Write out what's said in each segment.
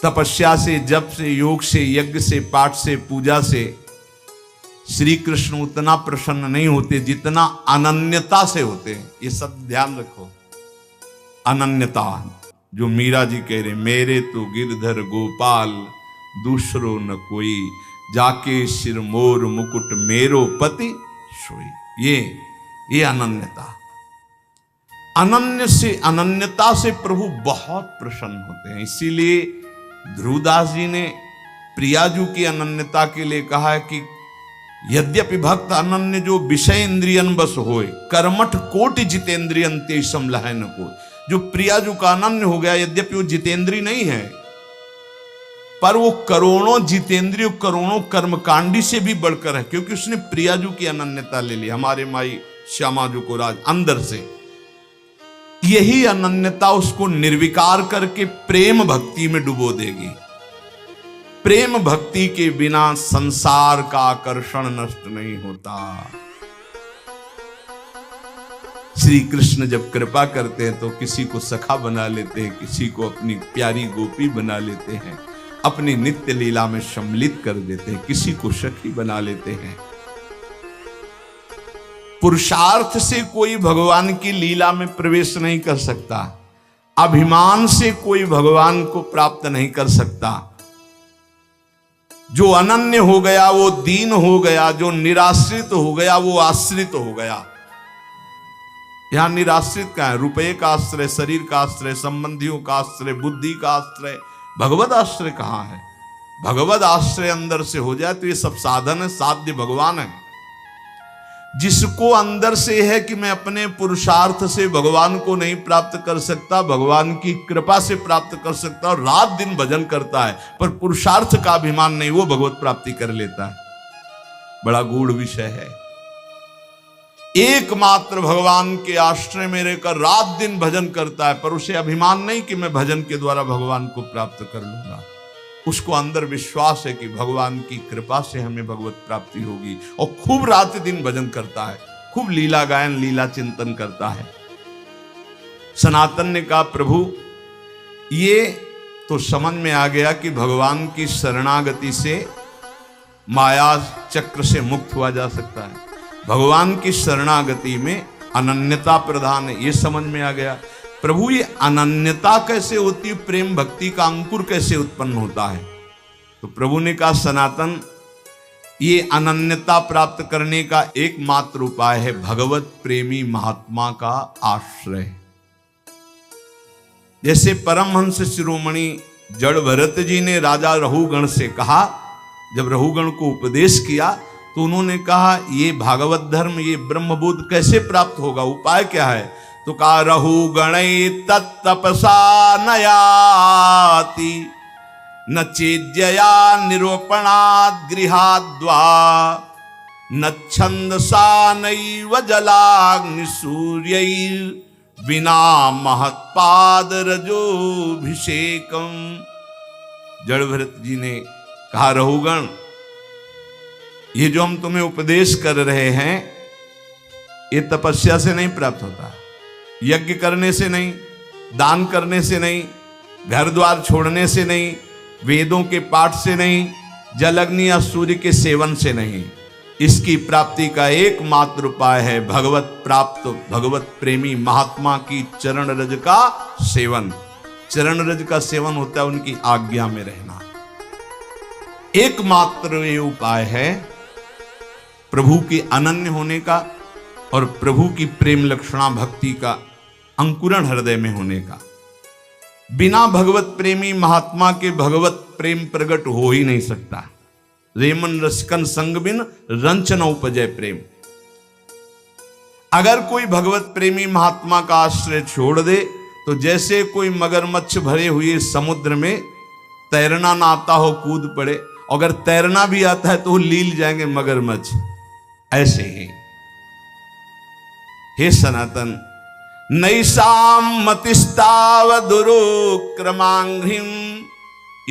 तपस्या से, जप से, योग से, यज्ञ से, पाठ से, पूजा से श्री कृष्ण उतना प्रसन्न नहीं होते जितना अनन्यता से होते हैं। ये सब ध्यान रखो। अनन्यता, जो मीरा जी कह रहे, मेरे तो गिरधर गोपाल दूसरो न कोई, जाके सिर मोर मुकुट मेरो पति सोई। ये अनन्यता, अनन्यता से प्रभु बहुत प्रसन्न होते हैं। इसीलिए ध्रुवदास जी ने प्रियाजू की अनन्यता के लिए कहा है कि यद्यपि भक्त अनन्य जो विषय इंद्रियन बस होए, कर्मठ कोटि जितेंद्रियन ते समलह न कोई। जो प्रियाजू का अनन्य हो गया, यद्यपि वो जितेंद्री नहीं है, पर वो करोड़ों जितेंद्रिय, करोड़ों कर्मकांडी से भी बढ़कर है, क्योंकि उसने प्रियाजू की अनन्यता ले ली, हमारे माई श्यामाजू को राज अंदर से। यही अनन्यता उसको निर्विकार करके प्रेम भक्ति में डुबो देगी। प्रेम भक्ति के बिना संसार का आकर्षण नष्ट नहीं होता। श्री कृष्ण जब कृपा करते हैं तो किसी को सखा बना लेते हैं, किसी को अपनी प्यारी गोपी बना लेते हैं, अपनी नित्य लीला में सम्मिलित कर देते हैं, किसी को सखी बना लेते हैं। पुरुषार्थ से कोई भगवान की लीला में प्रवेश नहीं कर सकता, अभिमान से कोई भगवान को प्राप्त नहीं कर सकता। जो अनन्य हो गया वो दीन हो गया, जो निराश्रित हो गया वो आश्रित हो गया। यहां निराश्रित का है, रुपये का आश्रय, शरीर का आश्रय, संबंधियों का आश्रय, बुद्धि का आश्रय, भगवत आश्रय कहां है? भगवत आश्रय अंदर से हो जाए तो ये सब साधन है, साध्य भगवान है। जिसको अंदर से है कि मैं अपने पुरुषार्थ से भगवान को नहीं प्राप्त कर सकता, भगवान की कृपा से प्राप्त कर सकता, और रात दिन भजन करता है पर पुरुषार्थ का अभिमान नहीं, वो भगवत प्राप्ति कर लेता है। बड़ा गूढ़ विषय है। एकमात्र भगवान के आश्रय में रहकर रात दिन भजन करता है, पर उसे अभिमान नहीं कि मैं भजन के द्वारा भगवान को प्राप्त कर लूंगा। उसको अंदर विश्वास है कि भगवान की कृपा से हमें भगवत प्राप्ति होगी, और खूब रात दिन भजन करता है, खूब लीला गायन, लीला चिंतन करता है। सनातन ने कहा, प्रभु ये तो समझ में आ गया कि भगवान की शरणागति से माया चक्र से मुक्त हुआ जा सकता है, भगवान की शरणागति में अनन्यता प्रधान है, ये समझ में आ गया। प्रभु ये अनन्यता कैसे होती है, प्रेम भक्ति का अंकुर कैसे उत्पन्न होता है? तो प्रभु ने कहा, सनातन ये अनन्यता प्राप्त करने का एकमात्र उपाय है भगवत प्रेमी महात्मा का आश्रय। जैसे परमहंस शिरोमणि जड़ भरत जी ने राजा रहुगण से कहा, जब रहुगण को उपदेश किया तो उन्होंने कहा ये भागवत धर्म, ये ब्रह्मबोध कैसे प्राप्त होगा, उपाय क्या है? तो कहा, रहुगणै तत्तपसा नयाति न चेद्यया निरूपणात् गृहाद्वा न छंदसा नैव जलाग्नि सूर्यैर् विना महत्पाद रजोभिषेकम। जड़ भरत जी ने कहा, रहुगण ये जो हम तुम्हें उपदेश कर रहे हैं ये तपस्या से नहीं प्राप्त होता, यज्ञ करने से नहीं, दान करने से नहीं, घर द्वार छोड़ने से नहीं, वेदों के पाठ से नहीं, जल अग्नि या सूर्य के सेवन से नहीं। इसकी प्राप्ति का एकमात्र उपाय है भगवत प्राप्त, भगवत प्रेमी महात्मा की चरण रज का सेवन। चरण रज का सेवन होता है उनकी आज्ञा में रहना। एकमात्र ये उपाय है प्रभु के अनन्य होने का और प्रभु की प्रेम लक्षणा भक्ति का अंकुरण हृदय में होने का। बिना भगवत प्रेमी महात्मा के भगवत प्रेम प्रकट हो ही नहीं सकता। रेमन रसिकन संग बिन रंच न उपजय प्रेम। अगर कोई भगवत प्रेमी महात्मा का आश्रय छोड़ दे तो जैसे कोई मगरमच्छ भरे हुए समुद्र में तैरना ना आता हो कूद पड़े, अगर तैरना भी आता है तो लील जाएंगे मगरमच्छ, ऐसे ही। हे सनातन, नैषाम मतिस्तावदुरुक्रमांघ्रिम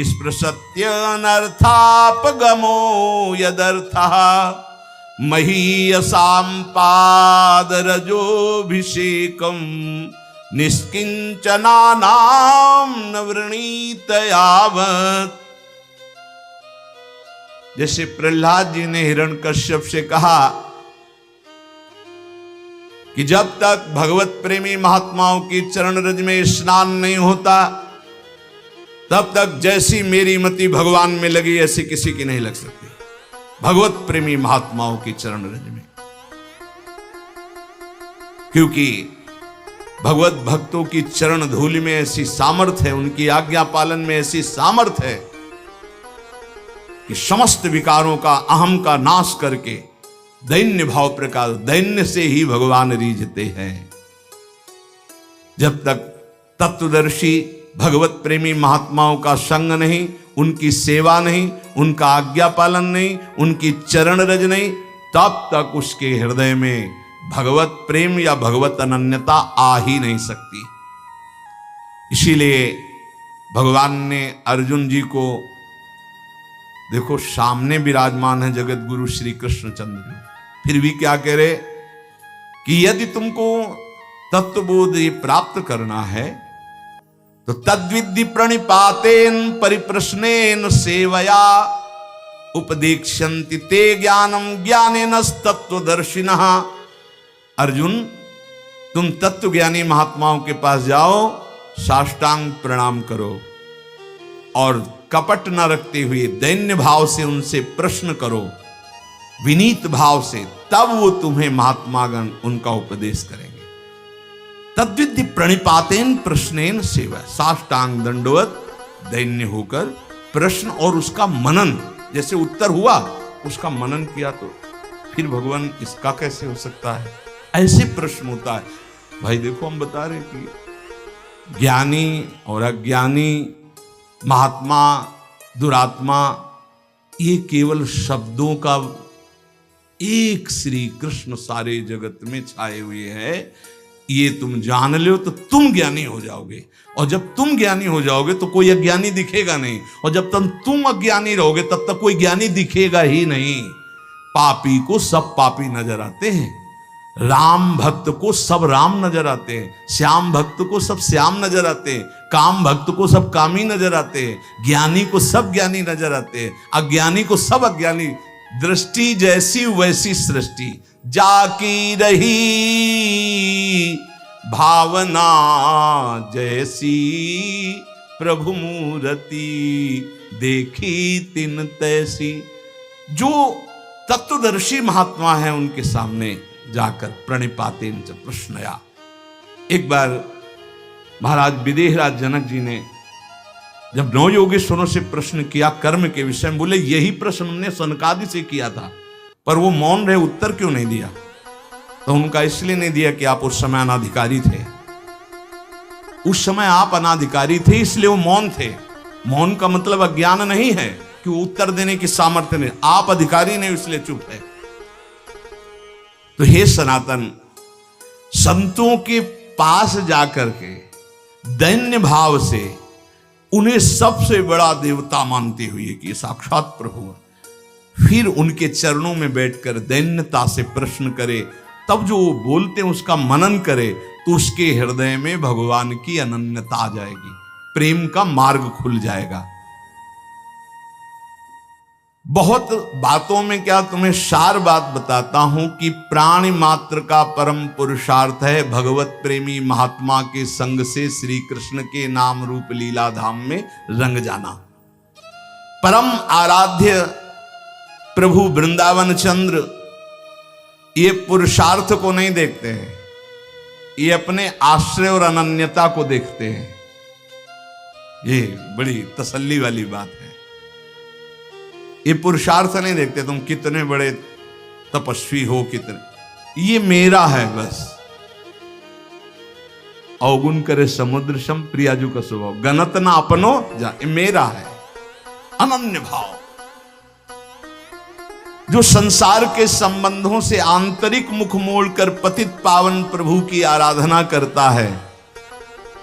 स्पृशत्यनर्थापगमो यदर्थः महीयसां पादरजोभिषेकं निष्किंचनानाम न वृणीत यावत्। जैसे प्रहलाद जी ने हिरण्यकश्यप से कहा कि जब तक भगवत प्रेमी महात्माओं की चरण रज में स्नान नहीं होता तब तक जैसी मेरी मति भगवान में लगी ऐसी किसी की नहीं लग सकती। भगवत प्रेमी महात्माओं की चरण रज में, क्योंकि भगवत भक्तों की चरण धूलि में ऐसी सामर्थ्य है, उनकी आज्ञा पालन में ऐसी सामर्थ्य है कि समस्त विकारों का, अहम का नाश करके दैन्य भाव प्रकाश, दैन्य से ही भगवान रीझते हैं। जब तक तत्वदर्शी भगवत प्रेमी महात्माओं का संग नहीं, उनकी सेवा नहीं, उनका आज्ञा पालन नहीं, उनकी चरण रज नहीं, तब तक उसके हृदय में भगवत प्रेम या भगवत अनन्यता आ ही नहीं सकती। इसीलिए भगवान ने अर्जुन जी को, देखो सामने विराजमान है जगत गुरु श्री कृष्णचंद्र जी, फिर भी क्या कह रहे कि यदि तुमको तत्वबोध प्राप्त करना है तो तद्विद्धि प्रणिपातेन परिप्रश्नेन सेवया उपदेक्ष्यन्ति ते ज्ञानम ज्ञानेनस्तत्वदर्शिनः। अर्जुन, तुम तत्वज्ञानी महात्माओं के पास जाओ, साष्टांग प्रणाम करो और कपट न रखते हुए दैन्य भाव से उनसे प्रश्न करो, विनीत भाव से, तब वो तुम्हें महात्मागण उनका उपदेश करेंगे। तद्विद्धि प्रणिपातेन प्रश्नेन सेवा, साष्टांग दंडवत दैन्य होकर प्रश्न और उसका मनन, जैसे उत्तर हुआ उसका मनन किया तो फिर भगवान इसका कैसे हो सकता है, ऐसे प्रश्न होता है। भाई देखो, हम बता रहे कि ज्ञानी और अज्ञानी, महात्मा, दुरात्मा, ये केवल शब्दों का एक श्री कृष्ण सारे जगत में छाए हुए हैं। ये तुम जान लो तो तुम ज्ञानी हो जाओगे, और जब तुम ज्ञानी हो जाओगे तो कोई अज्ञानी दिखेगा नहीं, और जब तक तुम अज्ञानी रहोगे तब तक कोई ज्ञानी दिखेगा ही नहीं। पापी को सब पापी नजर आते हैं, राम भक्त को सब राम नजर आते हैं, श्याम भक्त को सब श्याम नजर आते हैं, काम भक्त को सब कामी नजर आते हैं, ज्ञानी को सब ज्ञानी नजर आते हैं, अज्ञानी को सब अज्ञानी। दृष्टि जैसी वैसी सृष्टि, जाकी रही भावना जैसी, प्रभु मूर्ति देखी तिन तैसी। जो तत्वदर्शी महात्मा है उनके सामने जाकर प्रणिपातेन च प्रश्नया। एक बार महाराज विदेहराज जनक जी ने जब नौ योगेश्वरों से प्रश्न किया कर्म के विषय में, बोले यही प्रश्न हमने सनकादि से किया था, पर वो मौन रहे, उत्तर क्यों नहीं दिया? तो उनका इसलिए नहीं दिया कि आप उस समय अनाधिकारी थे। उस समय आप अनाधिकारी थे इसलिए वो मौन थे। मौन का मतलब अज्ञान नहीं है कि वो उत्तर देने की सामर्थ्य नहीं, आप अधिकारी नहीं इसलिए चुप है। तो हे सनातन, संतों के पास जाकर के दैन्य भाव से उन्हें सबसे बड़ा देवता मानते हुए कि साक्षात प्रभु है, फिर उनके चरणों में बैठकर दैन्यता से प्रश्न करे, तब जो वो बोलते हैं उसका मनन करे, तो उसके हृदय में भगवान की अनन्यता आ जाएगी, प्रेम का मार्ग खुल जाएगा। बहुत बातों में क्या तुम्हें सार बात बताता हूं कि प्राणी मात्र का परम पुरुषार्थ है भगवत प्रेमी महात्मा के संग से श्री कृष्ण के नाम रूप लीला धाम में रंग जाना। परम आराध्य प्रभु वृंदावन चंद्र ये पुरुषार्थ को नहीं देखते हैं, ये अपने आश्रय और अनन्यता को देखते हैं। ये बड़ी तसल्ली वाली बात है। ये पुरुषार्थ नहीं देखते तुम कितने बड़े तपस्वी हो, कितने, ये मेरा है बस। अवगुण करे समुद्र सम प्रियाजू का स्वभाव, गणत ना अपनो जा, ये मेरा है। अनन्य भाव जो संसार के संबंधों से आंतरिक मुख मोड़कर पतित पावन प्रभु की आराधना करता है,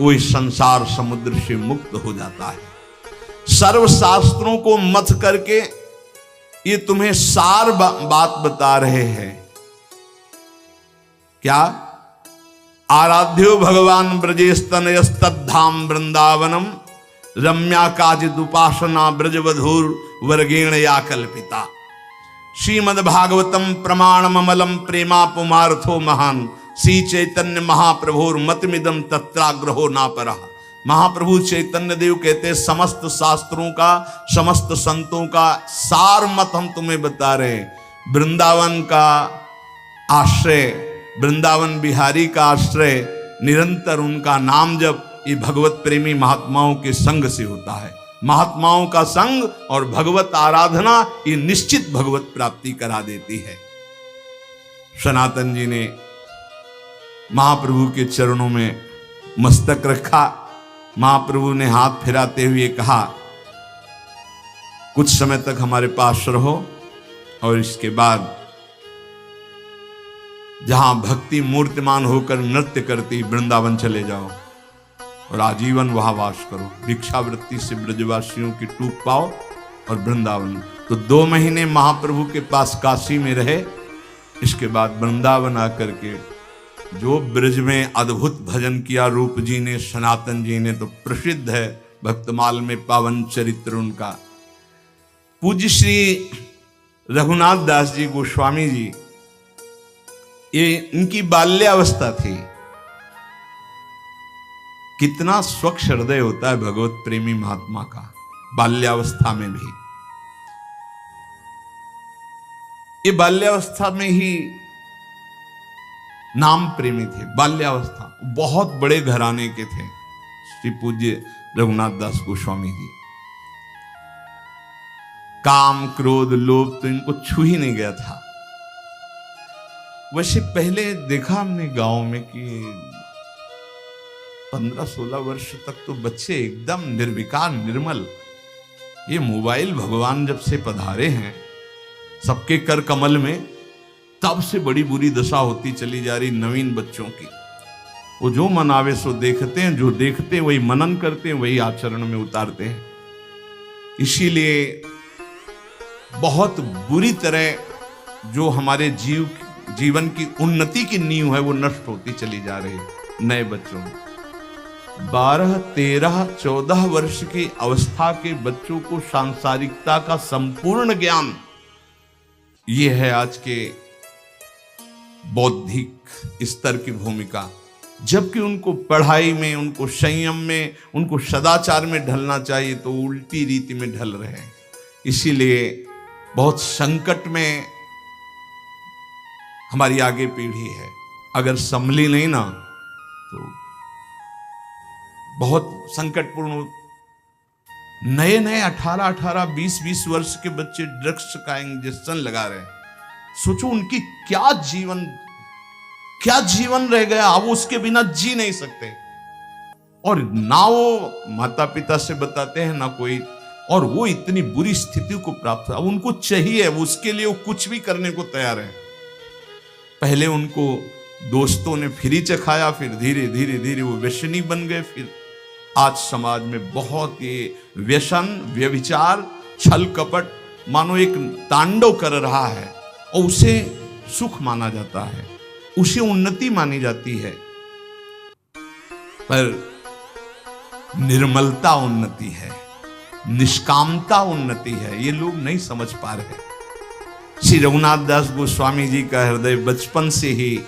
वो इस संसार समुद्र से मुक्त हो जाता है। सर्व शास्त्रों को मथ करके ये तुम्हें सार बात बता रहे हैं। क्या? आराध्यो भगवान ब्रजेस्तनयस्तद्धाम वृंदावनम रम्या काचिदुपासना ब्रजवधूर वर्गेण या कल्पिता। श्रीमद्भागवतम प्रमाणममलम प्रेमा पुमार्थो महान श्री चैतन्य महाप्रभुर मतमिदम तत्राग्रहो नापरा। महाप्रभु चैतन्य देव कहते समस्त शास्त्रों का, समस्त संतों का सार मत हम तुम्हें बता रहे हैं। वृंदावन का आश्रय, वृंदावन बिहारी का आश्रय, निरंतर उनका नाम जप, ये भगवत प्रेमी महात्माओं के संग से होता है। महात्माओं का संग और भगवत आराधना ये निश्चित भगवत प्राप्ति करा देती है। सनातन जी ने महाप्रभु के चरणों में मस्तक रखा। महाप्रभु ने हाथ फिराते हुए कहा, कुछ समय तक हमारे पास रहो और इसके बाद जहां भक्ति मूर्तिमान होकर नृत्य करती वृंदावन चले जाओ और आजीवन वहां वास करो। भिक्षावृत्ति से ब्रजवासियों की टूक पाओ और वृंदावन। तो 2 महीने महाप्रभु के पास काशी में रहे। इसके बाद वृंदावन आकर के जो ब्रज में अद्भुत भजन किया रूप जी ने, सनातन जी ने, तो प्रसिद्ध है भक्तमाल में पावन चरित्र उनका। पूज्य श्री रघुनाथ दास जी गोस्वामी जी, ये इनकी बाल्यावस्था थी। कितना स्वच्छ हृदय होता है भगवत प्रेमी महात्मा का, बाल्यावस्था में भी। ये बाल्यावस्था में ही नाम प्रेमी थे। बाल्यावस्था, बहुत बड़े घराने के थे श्री पूज्य रघुनाथ दास गोस्वामी जी। काम, क्रोध, लोभ तो इनको छू ही नहीं गया था। वैसे पहले देखा हमने गांव में कि 15-16 वर्ष तक तो बच्चे एकदम निर्विकार, निर्मल। ये मोबाइल भगवान जब से पधारे हैं सबके कर कमल में, तब से बड़ी बुरी दशा होती चली जा रही नवीन बच्चों की। वो जो मनावे सो देखते हैं, जो देखते हैं वही मनन करते हैं, वही आचरण में उतारते हैं। इसीलिए बहुत बुरी तरह जो हमारे जीवन की उन्नति की नींव है वो नष्ट होती चली जा रही है नए बच्चों में। 12, 13, 14 वर्ष की अवस्था के बच्चों को सांसारिकता का संपूर्ण ज्ञान, ये है आज के बौद्धिक स्तर की भूमिका। जबकि उनको पढ़ाई में, उनको संयम में, उनको सदाचार में ढलना चाहिए तो उल्टी रीति में ढल रहे हैं। इसीलिए बहुत संकट में हमारी आगे पीढ़ी है। अगर संभली नहीं ना तो बहुत संकटपूर्ण। नए नए 18, 20 वर्ष के बच्चे ड्रग्स का इंजेक्शन लगा रहे हैं। सोचो उनकी क्या जीवन रह गया। अब उसके बिना जी नहीं सकते। और ना वो माता पिता से बताते हैं ना कोई, और वो इतनी बुरी स्थिति को प्राप्त, अब उनको चाहिए, उसके लिए वो कुछ भी करने को तैयार है। पहले उनको दोस्तों ने फ्री चखाया, फिर धीरे धीरे वो व्यसनी बन गए। फिर आज समाज में बहुत ये व्यसन, व्यभिचार, छल कपट मानो एक तांडव कर रहा है और उसे सुख माना जाता है, उसे उन्नति मानी जाती है। पर निर्मलता उन्नति है, निष्कामता उन्नति है, ये लोग नहीं समझ पा रहे। श्री रघुनाथ दास गोस्वामी जी का हृदय बचपन से ही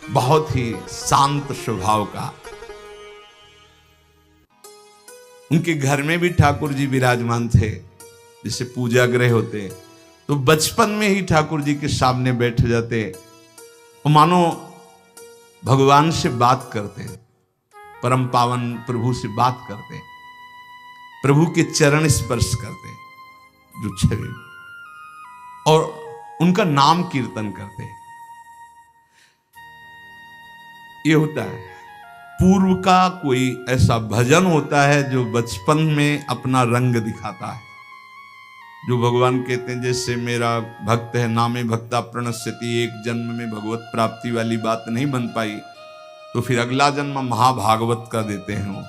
बहुत ही शांत स्वभाव का। उनके घर में भी ठाकुर जी विराजमान थे। जैसे पूजा गृह होते तो बचपन में ही ठाकुर जी के सामने बैठ जाते और मानो भगवान से बात करते, परम पावन प्रभु से बात करते, प्रभु के चरण स्पर्श करते जो छवि, और उनका नाम कीर्तन करते। ये होता है पूर्व का कोई ऐसा भजन होता है जो बचपन में अपना रंग दिखाता है, जो भगवान कहते हैं जैसे मेरा भक्त है नामे भक्ता प्रणश्यति, एक जन्म में भगवत प्राप्ति वाली बात नहीं बन पाई तो फिर अगला जन्म महाभागवत का देते हैं। वो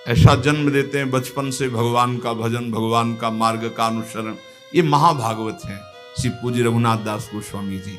ऐसा जन्म देते हैं बचपन से भगवान का भजन, भगवान का मार्ग का अनुसरण। ये महाभागवत है श्री पूज्य रघुनाथ दास गोस्वामी जी।